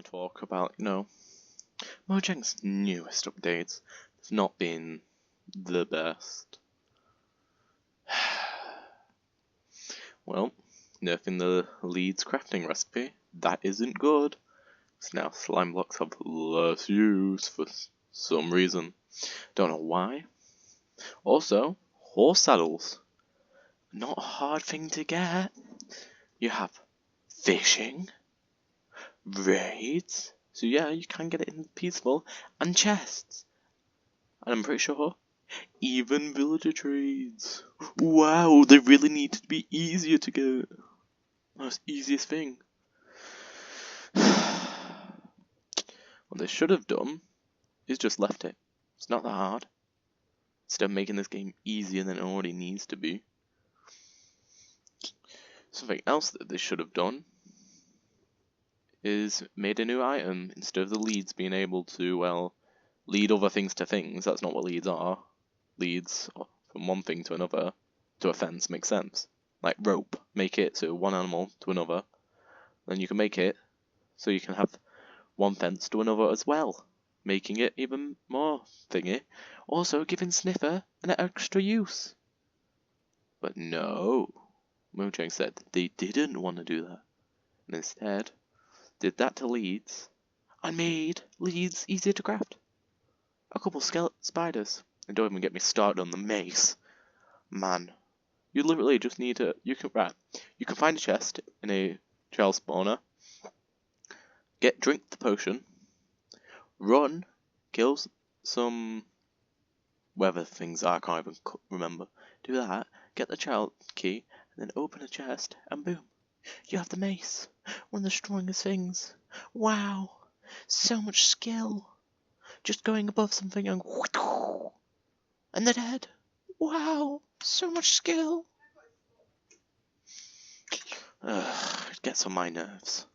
want to talk about, Mojang's newest updates have not been the best. Well, nerfing the Leeds crafting recipe, that isn't good. So now slime blocks have less use for some reason. Don't know why. Also, horse saddles. Not a hard thing to get. You have fishing, raids, so yeah, you can get it in peaceful, and chests. And I'm pretty sure even villager trades. Wow, they really need to be easier to get. Most easiest thing. What they should have done is just left it. It's not that hard. Instead of making this game easier than it already needs to be. Something else that they should have done is made a new item instead of the leads being able to, well, lead other things to things. That's not what leads are. Leads from one thing to another to a fence makes sense. Like rope, make it so one animal to another. Then you can make it so you can have one fence to another as well, making it even more thingy. Also giving Sniffer an extra use. But no, Mojang said they didn't want to do that, and instead did that to leads and made leads easier to craft. A couple skeleton spiders, and don't even get me started on the mace. Man, you literally just need to. You can find a chest in a trail spawner. Drink the potion. Run, kill some whatever things are, I can't even remember. Do that, get the child key, and then open a chest, and boom, you have the mace. One of the strongest things. Wow, so much skill. Just going above something and they're dead. Wow, so much skill. It gets on my nerves.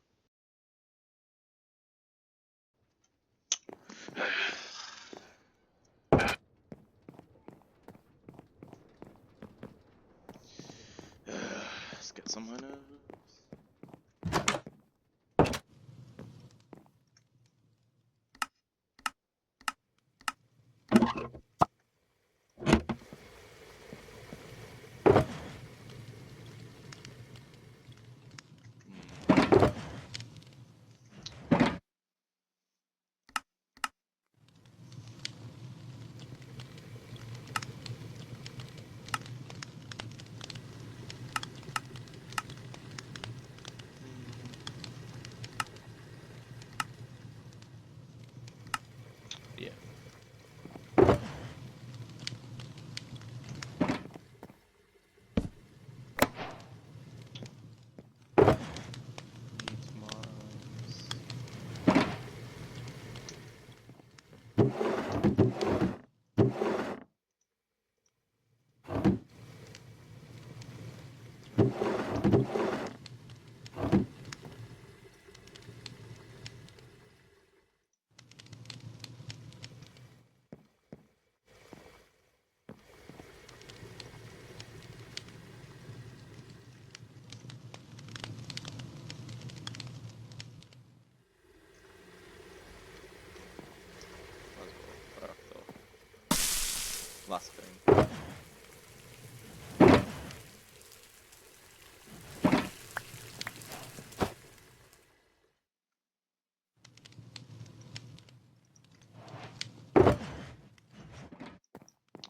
It gets on my nerves. Yeah. Last thing.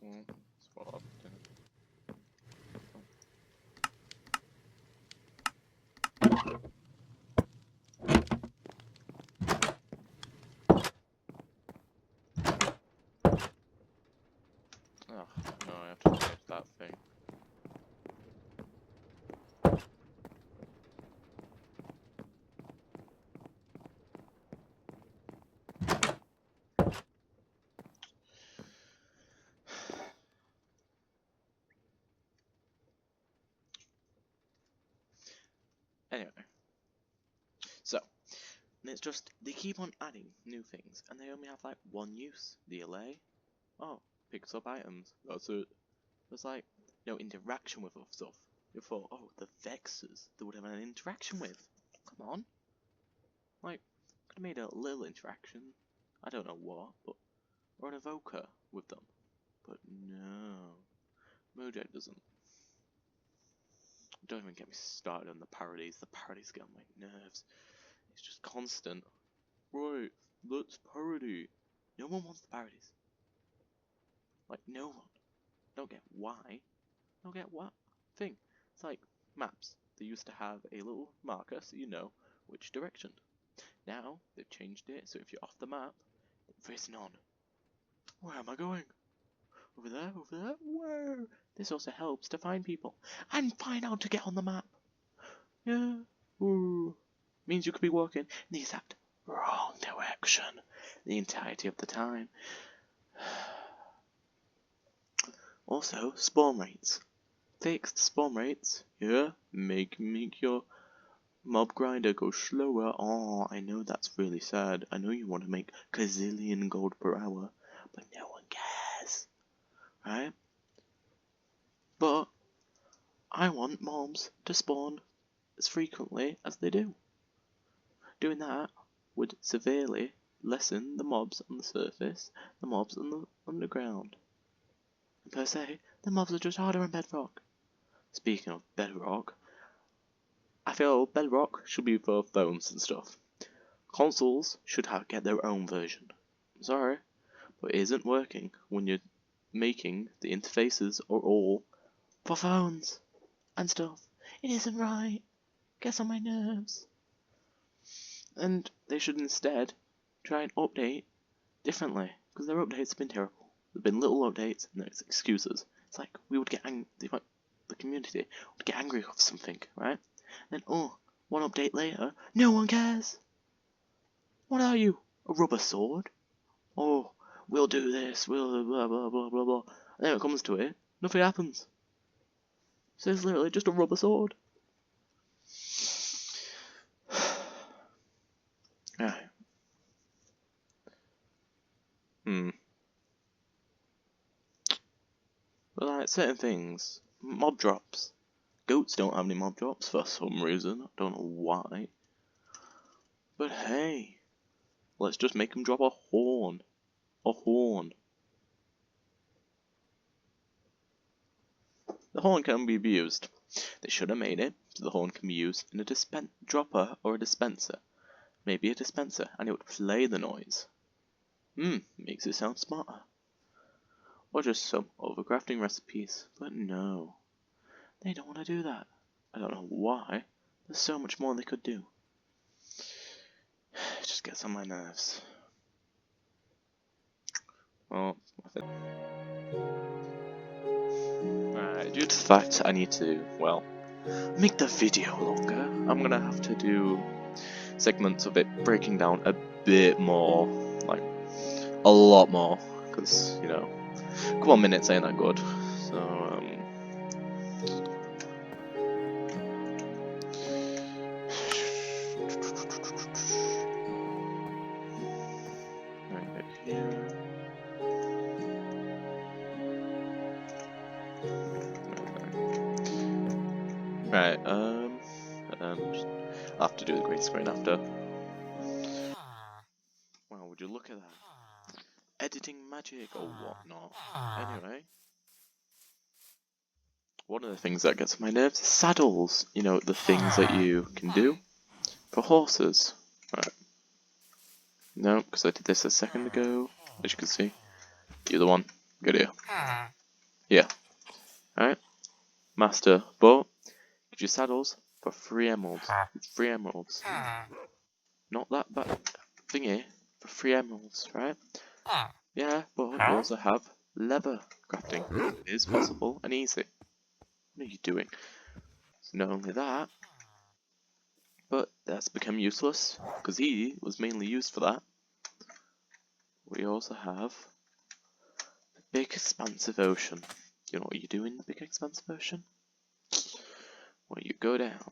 That's what I've done. Oh, no, I have to change that thing. Anyway. So, and it's just, they keep on adding new things, and they only have like one use. The allay, oh, picks up items, that's it. There's like no interaction with other stuff. You thought, oh, the Vexers, they would have an interaction with. Come on. Like, Could have made a little interaction. I don't know what, but or an evoker with them. But no, Mojang doesn't. Don't even get me started on the parodies. The parodies get on my nerves. It's just constant. Right, let's parody. No one wants the parodies. Like, no one. Don't get why. Don't get what thing. It's like maps. They used to have a little marker so you know which direction. Now, they've changed it so if you're off the map, there is none. Where am I going? Over there, over there, where? This also helps to find people and find out to get on the map. Yeah, ooh. Means you could be walking in the exact wrong direction the entirety of the time. Also, spawn rates. Fixed spawn rates, yeah, make your mob grinder go slower. Oh, I know that's really sad. I know you want to make gazillion gold per hour, but no one cares, right? But I want mobs to spawn as frequently as they do. Doing that would severely lessen the mobs on the surface, the mobs on the underground. And per se, the mobs are just harder in Bedrock. Speaking of Bedrock, I feel Bedrock should be for phones and stuff. Consoles should get their own version. I'm sorry, but it isn't working when you're making the interfaces are all for phones and stuff. It isn't right. Gets on my nerves. And they should instead try and update differently, because their updates have been terrible. There've been little updates and there's excuses. It's like we would get the community would get angry with something, right? Then one update later, no one cares. What are you? A rubber sword? Oh, we'll do this, we'll blah blah blah blah blah. And then it comes to it, nothing happens. So it's literally just a rubber sword. Right. But like certain things, mob drops. Goats don't have any mob drops for some reason. I don't know why. But hey, let's just make them drop a horn. A horn. The horn can be abused. They should have made it so the horn can be used in a dropper or a dispenser. Maybe a dispenser, and it would play the noise. Makes it sound smarter. Or just some overcrafting recipes, but no. They don't want to do that. I don't know why. There's so much more they could do. It just gets on my nerves. Well, Alright, due to the fact I need to, well, make the video longer, I'm gonna have to do segments of it breaking down a bit more, like, a lot more, because, you know, a couple of minutes ain't that good, so, right back here. Right, I'll have to do the green screen after. Wow, would you look at that? Editing magic or whatnot. Anyway, one of the things that gets on my nerves is saddles. You know, the things that you can do for horses. Right. No, because I did this a second ago, as you can see. The other one, good here. Yeah. Alright. Master, but gives you saddles for 3 emeralds. 3 emeralds. Not that bad thingy for 3 emeralds, right? Yeah, but we also have leather crafting. It is possible and easy. What are you doing? So not only that, but that's become useless, because he was mainly used for that. We also have the big expansive ocean. You know what you do in the big expansive ocean? Well, you go down,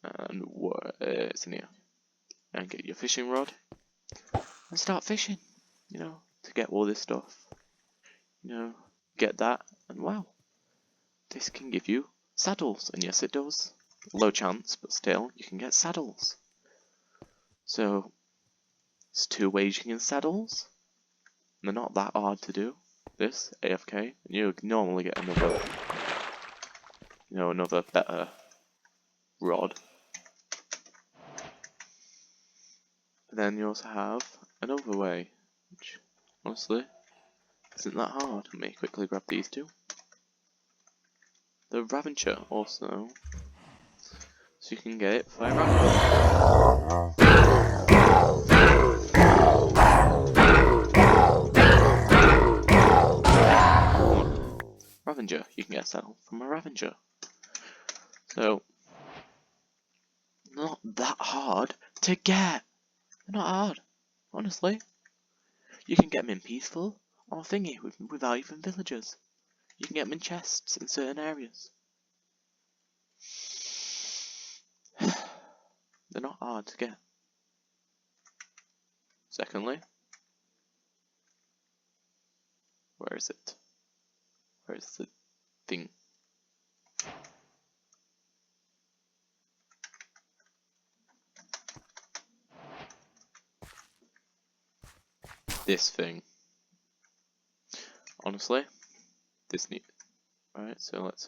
and it's in here, and get your fishing rod, and start fishing, you know, to get all this stuff. You know, get that, and wow, this can give you saddles, and yes it does. Low chance, but still, you can get saddles. So, It's 2 waging in saddles. They're not that hard to do. This, AFK, and you normally get another, another better rod. And then you also have another way, which honestly isn't that hard. Let me quickly grab these 2. The Ravenger also, so you can get it for Ravenger. You can get a saddle from a Ravenger. So, not that hard to get. They're not hard, honestly. You can get them in peaceful or thingy without even villagers. You can get them in chests in certain areas. They're not hard to get. Secondly, where is it? Where is the thing? This thing. Honestly, this neat. Alright, so let's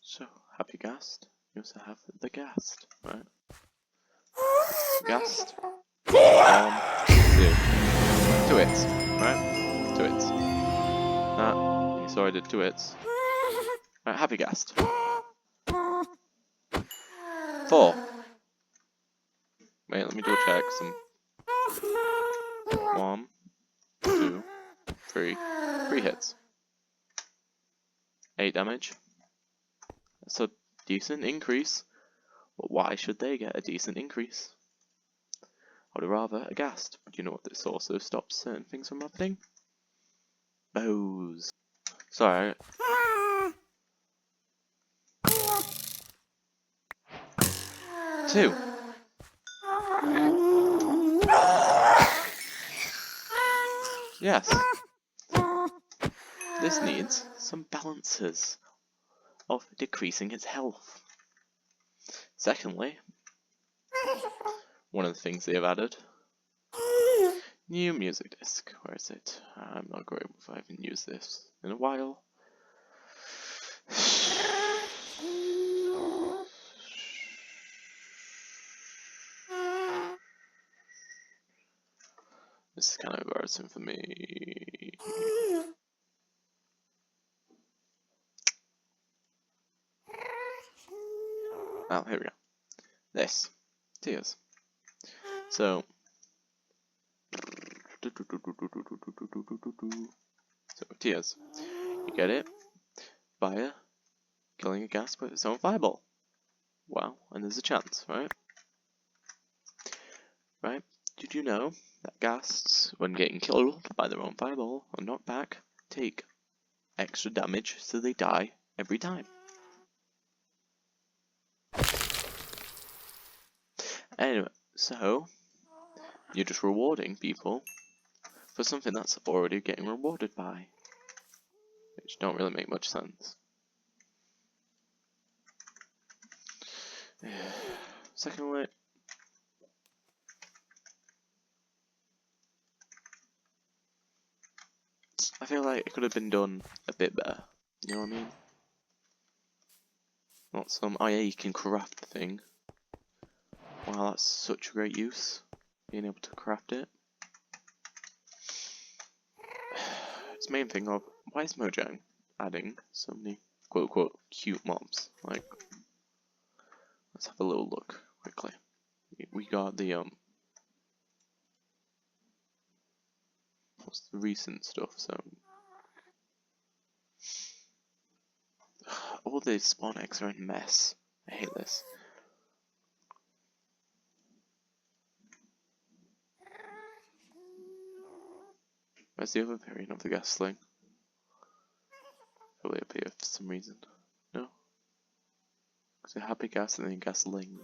so happy Ghast. You also have the Ghast, right? Ghast. 1, 2. 2 hits, right? 2 hits. That, you saw I did 2 hits. Right, happy Ghast. 4. Wait, let me double check some. 1, 2, 3. 3 hits. 8 damage. That's a decent increase. But why should they get a decent increase? I would rather a Ghast. But you know what, this also stops certain things from happening? Bows. Sorry. Two. Yes. This needs some balances of decreasing its health. Secondly, one of the things they have added, new music disc. Where is it? I'm not going if I haven't used this in a while. This is kind of embarrassing for me. Oh, here we go. This. Tears. So tears. You get it via killing a Ghast with its own fireball. Wow, and there's a chance, right? Right? Did you know that Ghasts, when getting killed by their own fireball or knocked back, take extra damage so they die every time? Anyway, so you're just rewarding people for something that's already getting rewarded by, which don't really make much sense. Secondly, I feel like it could have been done a bit better. You know what I mean? Not some, oh yeah, you can craft the thing. Wow, that's such a great use, being able to craft it. It's the main thing of, why is Mojang adding so many quote-unquote cute mobs? Like, let's have a little look quickly. We got the, what's the recent stuff, so... all the spawn eggs are a mess. I hate this. Where's the other variant of the Ghastling? Probably up here for some reason. No? Because a happy Ghast and then Ghastling.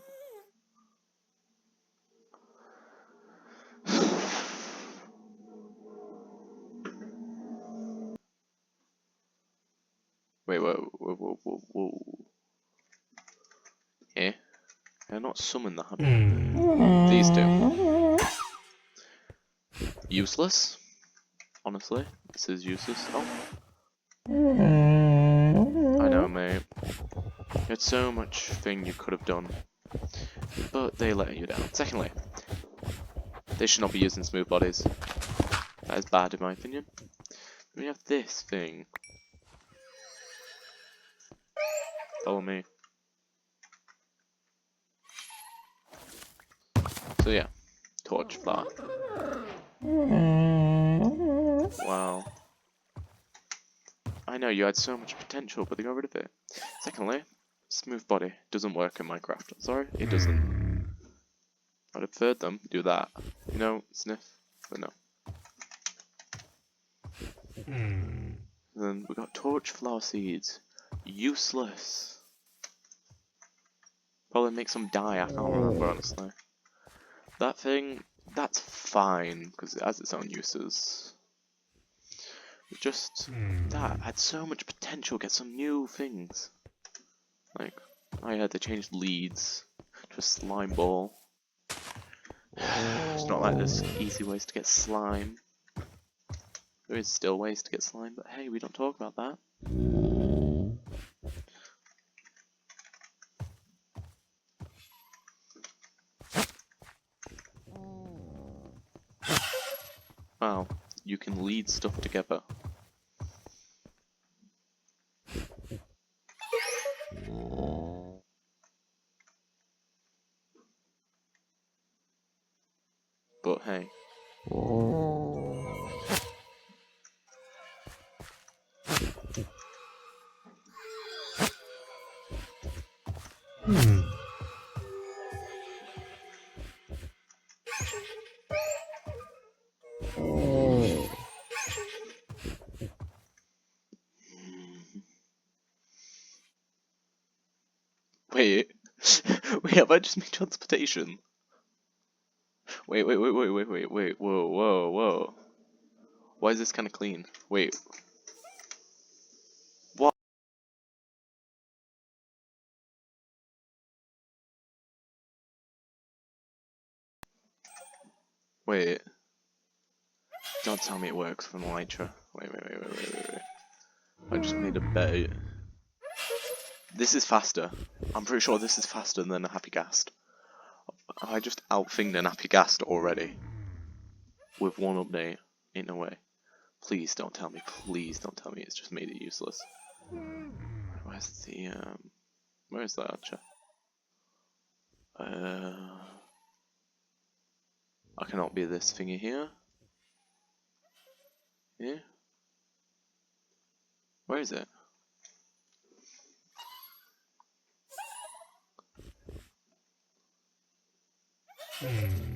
Wait, whoa. Yeah? Can I not summon the happy? These these two. Useless. Honestly, this is useless. Oh. I know, mate. You had so much thing you could have done, but they let you down. Secondly, they should not be using smooth bodies. That is bad in my opinion. We have this thing. Follow me. So yeah, torch flower. Wow. I know you had so much potential, but they got rid of it. Secondly, smooth body doesn't work in Minecraft. I'm sorry, it doesn't. I'd have preferred them do that. You know, sniff, but no. And then we got torch flower seeds. Useless. Probably make some dye, I can't remember honestly. That thing, that's fine, because it has its own uses. Just, that had so much potential, get some new things. Like, I had to change leads to a slime ball. It's not like there's easy ways to get slime. There is still ways to get slime, but hey, we don't talk about that. Wow, you can lead stuff together. But hey. Wait. Wait, have I just made transportation? Wait, whoa. Why is this kind of clean? Wait. What? Wait. Don't tell me it works from Elytra. Wait. I just made a bet. This is faster. I'm pretty sure this is faster than a Happy Ghast. I just outthinged an Happy Ghast already. With one update. Ain't no way. Please don't tell me. Please don't tell me it's just made it useless. Where's the where's the archer? I cannot be this thingy here. Yeah? Where is it?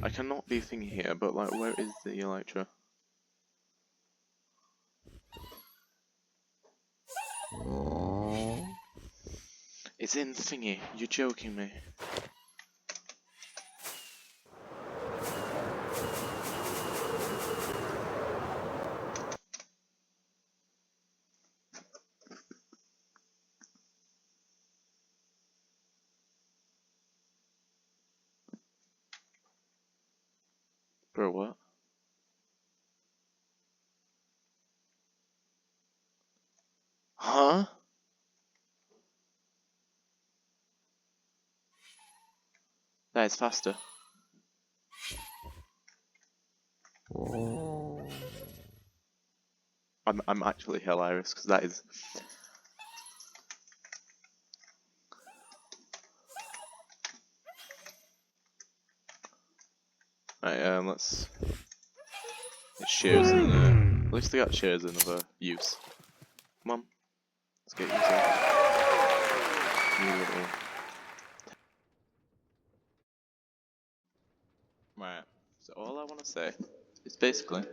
I cannot be thingy here, but like, where is the Elytra? It's in thingy. You're joking me. Bro, what? Huh? That is faster. I'm actually hilarious because that is. Right, let's get shares in there. At least they got shares in other use. Come on, let's get using new little. Right. So all I want to say is basically,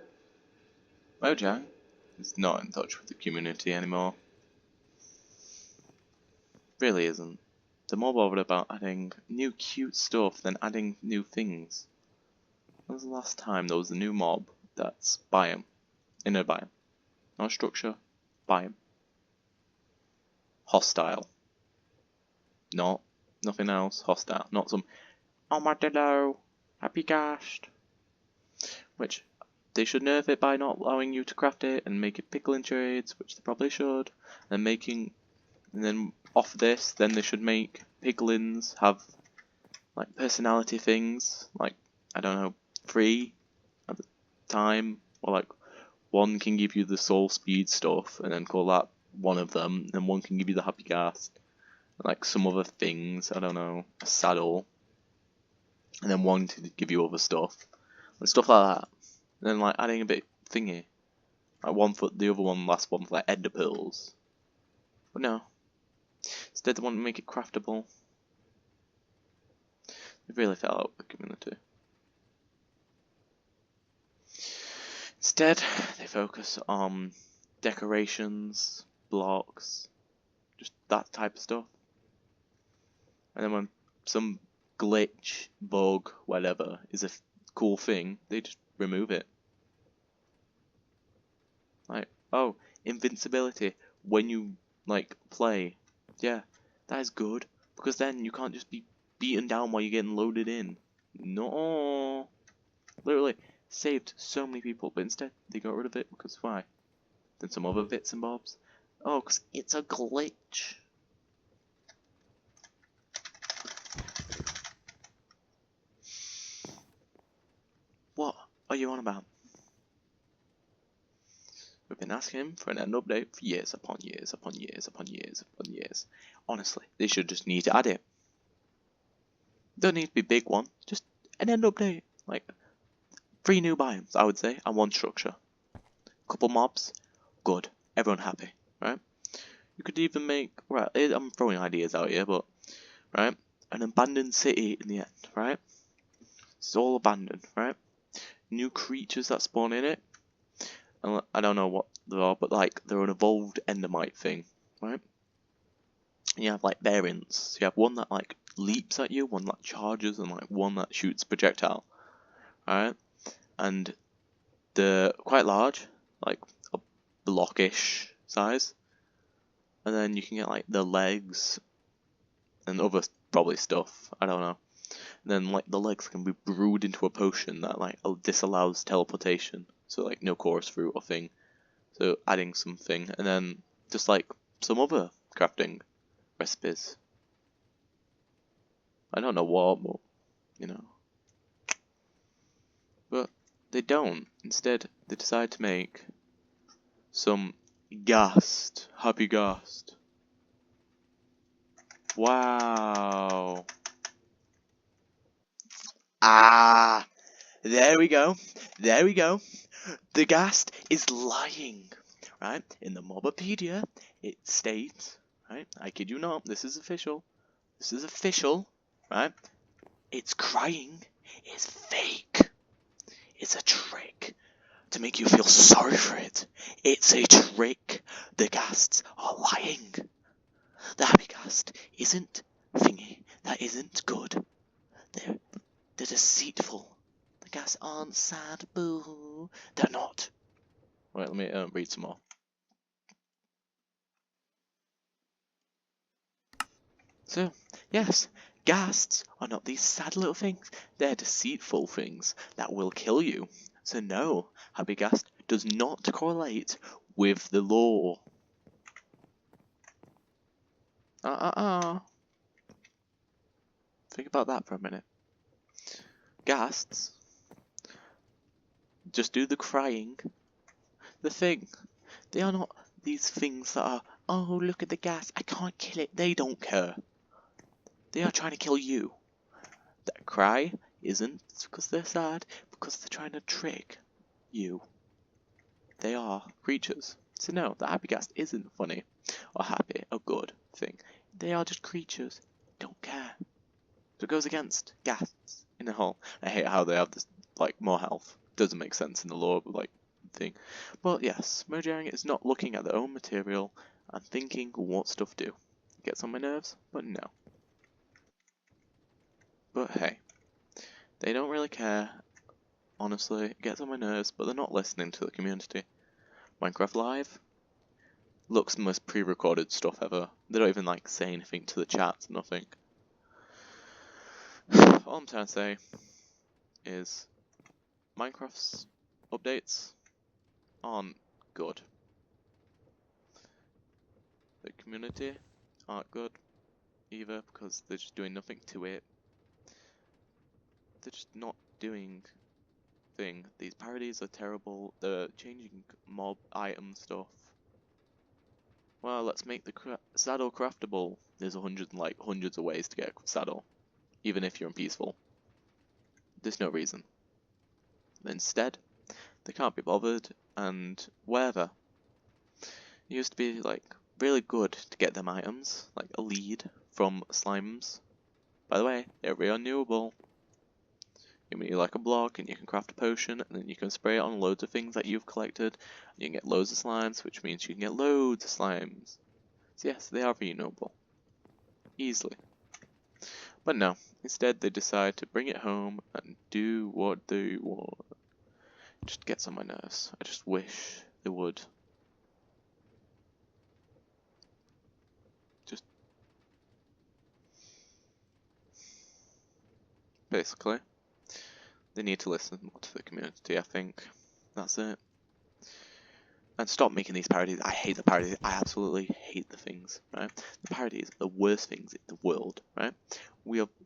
Mojang is not in touch with the community anymore. Really isn't. They're more bothered about adding new cute stuff than adding new things. When was the last time there was a new mob that's biome? In a biome. Not structure, biome. Hostile. Not nothing else, hostile. Not some armadillo. Happy Cast, which they should nerf it by not allowing you to craft it and make it pickling trades, which they probably should. And then off this, then they should make piglins have like personality things, like I don't know, 3 at the time, or like one can give you the soul speed stuff, and then call that one of them, and one can give you the happy cast, and like some other things, I don't know, a saddle, and then one to give you other stuff, and stuff like that. And then like adding a bit thingy, like one for the other one, last one for like ender pearls. But no, instead they want to make it craftable. They really fell out with the community. Instead, they focus on decorations, blocks, just that type of stuff. And then when some glitch, bug, whatever is a cool thing, they just remove it. Like, oh, invincibility when you like play. Yeah, that is good, because then you can't just be beaten down while you're getting loaded in. No, literally saved so many people, but instead they got rid of it because why? Then some other bits and bobs. Oh, because it's a glitch. What are you on about? We've been asking him for an end update for years upon years upon years upon years upon years. Honestly, they should just need to add it. Don't need to be a big one, just an end update. Like 3 new biomes, I would say, and 1 structure. Couple mobs, good. Everyone happy, right? You could even make, right, I'm throwing ideas out here, but, right, an abandoned city in the end, right? It's all abandoned, right? New creatures that spawn in it. I don't know what they are, but like they're an evolved endermite thing, right? And you have like variants. So you have one that like leaps at you, one that charges, and like one that shoots projectile, right? And they're quite large, like a blockish size. And then you can get like the legs and other probably stuff. I don't know. And then like the legs can be brewed into a potion that like disallows teleportation. So like no chorus fruit or thing. So adding something, and then just like some other crafting recipes. I don't know what, but you know. But they don't. Instead, they decide to make some ghast, happy ghast. Wow. Ah, there we go. There we go. The ghast is lying, right? In the Mobopedia, it states, right? I kid you not, this is official. This is official, right? It's crying. It's fake. It's a trick to make you feel sorry for it. It's a trick. The ghasts are lying. The happy ghast isn't thingy. That isn't good. They're deceitful. The ghasts aren't sad. Boo. They're not. Wait, let me read some more. So, yes, ghasts are not these sad little things. They're deceitful things that will kill you. So no, happy ghast does not correlate with the law. Think about that for a minute. Ghasts just do the crying. The thing. They are not these things that are, oh, look at the ghast, I can't kill it. They don't care. They are trying to kill you. That cry isn't because they're sad, because they're trying to trick you. They are creatures. So no, the happy ghast isn't funny or happy or good thing. They are just creatures. Don't care. So it goes against ghasts in the whole. I hate how they have this like more health. Doesn't make sense in the lore like thing. But yes, Mojang is not looking at their own material and thinking what stuff do. It gets on my nerves, but no. But hey, they don't really care. Honestly, it gets on my nerves, but they're not listening to the community. Minecraft Live looks the most pre-recorded stuff ever. They don't even like say anything to the chat, nothing. All I'm trying to say, is Minecraft's updates aren't good. The community aren't good either because they're just doing nothing to it. They're just not doing thing. These parodies are terrible. They're changing mob item stuff. Well, let's make the saddle craftable. There's hundreds of ways to get a saddle, even if you're in peaceful. There's no reason. Instead, they can't be bothered, and whatever. It used to be like really good to get them items, like a lead from slimes. By the way, they're renewable. You mean like a block, and you can craft a potion, and then you can spray it on loads of things that you've collected. And you can get loads of slimes, which means you can get loads of slimes. So yes, they are renewable. Easily. But no, instead they decide to bring it home and do what they want. It just gets on my nerves. I just wish they would. Just basically, they need to listen more to the community, I think. That's it. And stop making these parodies. I hate the parodies. I absolutely hate the things, right? The parodies are the worst things in the world, right?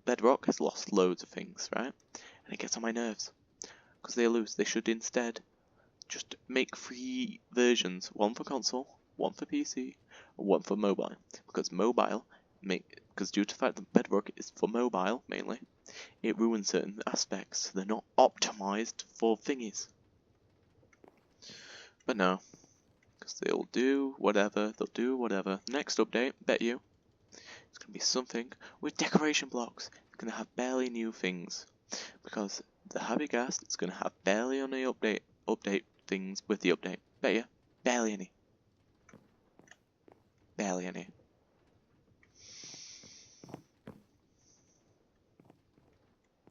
Bedrock has lost loads of things, right? And it gets on my nerves. Because they lose. They should instead just make 3 versions. One for console, one for PC, and one for mobile. Because due to the fact that Bedrock is for mobile, mainly, it ruins certain aspects. They're not optimized for thingies. But no. Because they'll do whatever. Next update, bet you, it's going to be something with decoration blocks. It's going to have barely new things. Because the Happy Ghast is going to have barely any update things with the update. Bet you, barely any. Barely any.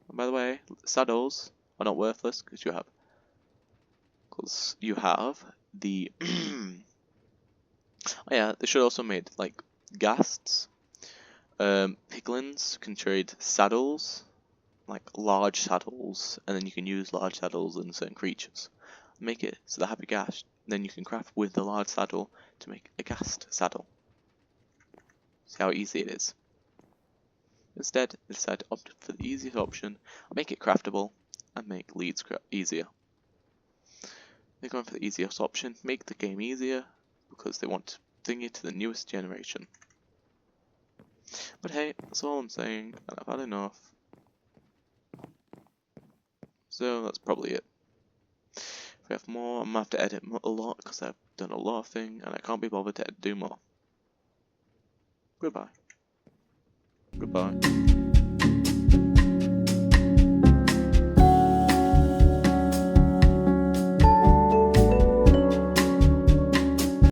And by the way, saddles are not worthless because you have the oh yeah, they should also made like ghasts. Piglins can trade saddles, like large saddles, and then you can use large saddles in certain creatures. Make it so the Happy Ghast, then you can craft with the large saddle to make a ghast saddle. See how easy it is. Instead, they decide to opt for the easiest option, make it craftable, and make leads easier. They're going for the easiest option, make the game easier, because they want to bring it to the newest generation. But hey, that's all I'm saying, and I've had enough. So that's probably it. If we have more, I'm going to have to edit a lot, because I've done a lot of things, and I can't be bothered to do more. Goodbye. Goodbye.